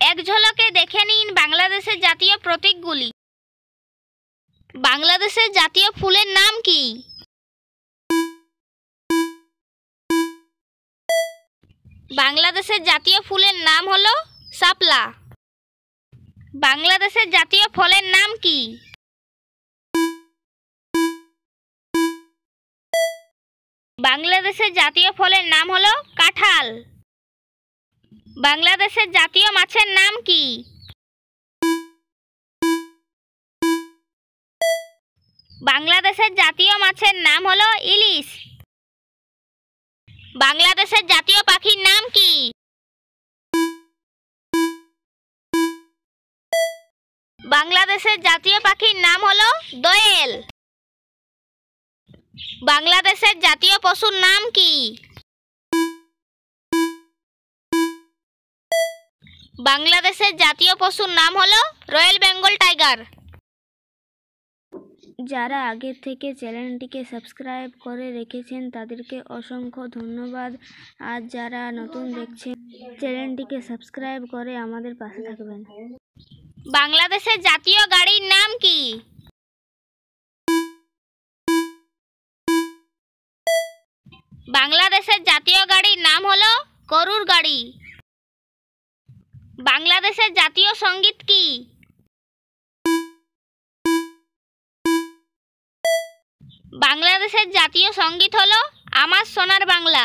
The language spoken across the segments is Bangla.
এক ঝলকে দেখে নিন বাংলাদেশের জাতীয় প্রতীকগুলি। বাংলাদেশের জাতীয় ফুলের নাম কি? বাংলাদেশের জাতীয় ফুলের নাম হলো শাপলা। বাংলাদেশের জাতীয় ফলের নাম কি? বাংলাদেশের জাতীয় ফলের নাম হলো কাঁঠাল। বাংলাদেশের জাতীয় মাছের নাম কি? বাংলাদেশের জাতীয় মাছের নাম হলো ইলিশ। বাংলাদেশের জাতীয় পাখির নাম কি? বাংলাদেশের জাতীয় পাখির নাম হলো দোয়েল। বাংলাদেশের জাতীয় পশুর নাম কি? বাংলাদেশের জাতীয় পশুর নাম হলো রয়্যাল বেঙ্গল টাইগার। যারা আগে থেকে চ্যানেলটিকে সাবস্ক্রাইব করে রেখেছেন তাদেরকে অসংখ্য ধন্যবাদ। আর যারা নতুন দেখছেন চ্যানেলটিকে সাবস্ক্রাইব করে আমাদের পাশে থাকবেন। বাংলাদেশের জাতীয় গাড়ির নাম কি? বাংলাদেশের জাতীয় গাড়ির নাম হলো গরুর গাড়ি। বাংলাদেশের জাতীয় সঙ্গীত কি? বাংলাদেশের জাতীয় সঙ্গীত হলো আমার সোনার বাংলা।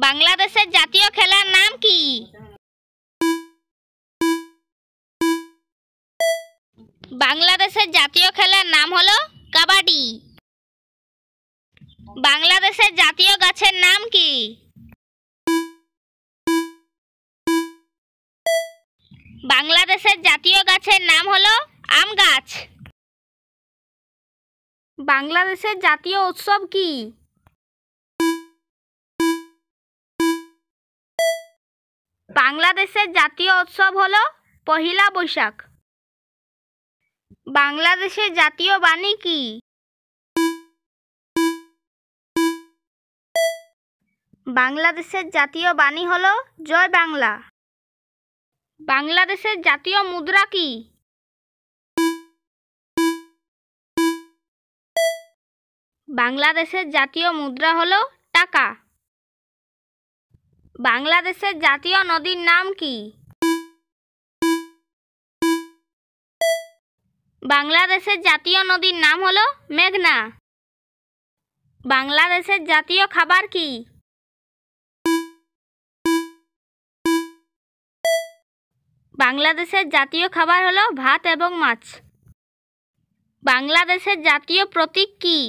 বাংলাদেশের জাতীয় খেলার নাম কি? বাংলাদেশের জাতীয় খেলার নাম হলো কাবাডি। বাংলাদেশের জাতীয় গাছের নাম কি? বাংলাদেশের জাতীয় গাছের নাম হলো আম গাছ। বাংলাদেশের জাতীয় উৎসব কি? বাংলাদেশের জাতীয় উৎসব হলো পহিলা বৈশাখ। বাংলাদেশের জাতীয় বাণী কি? বাংলাদেশের জাতীয় বাণী হলো জয় বাংলা। বাংলাদেশের জাতীয় মুদ্রা কি? বাংলাদেশের জাতীয় মুদ্রা হলো টাকা। বাংলাদেশের জাতীয় নদীর নাম কি? বাংলাদেশের জাতীয় নদীর নাম হলো মেঘনা। বাংলাদেশের জাতীয় খাবার কি? বাংলাদেশের জাতীয় খাবার হলো ভাত এবং মাছ। বাংলাদেশের জাতীয় প্রতীক কি?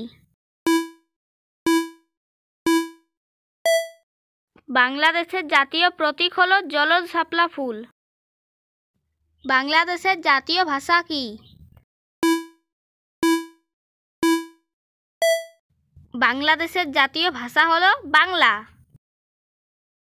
বাংলাদেশের জাতীয় প্রতীক হলো জলজ শাপলা ফুল। বাংলাদেশের জাতীয় ভাষা কি? বাংলাদেশের জাতীয় ভাষা হলো বাংলা।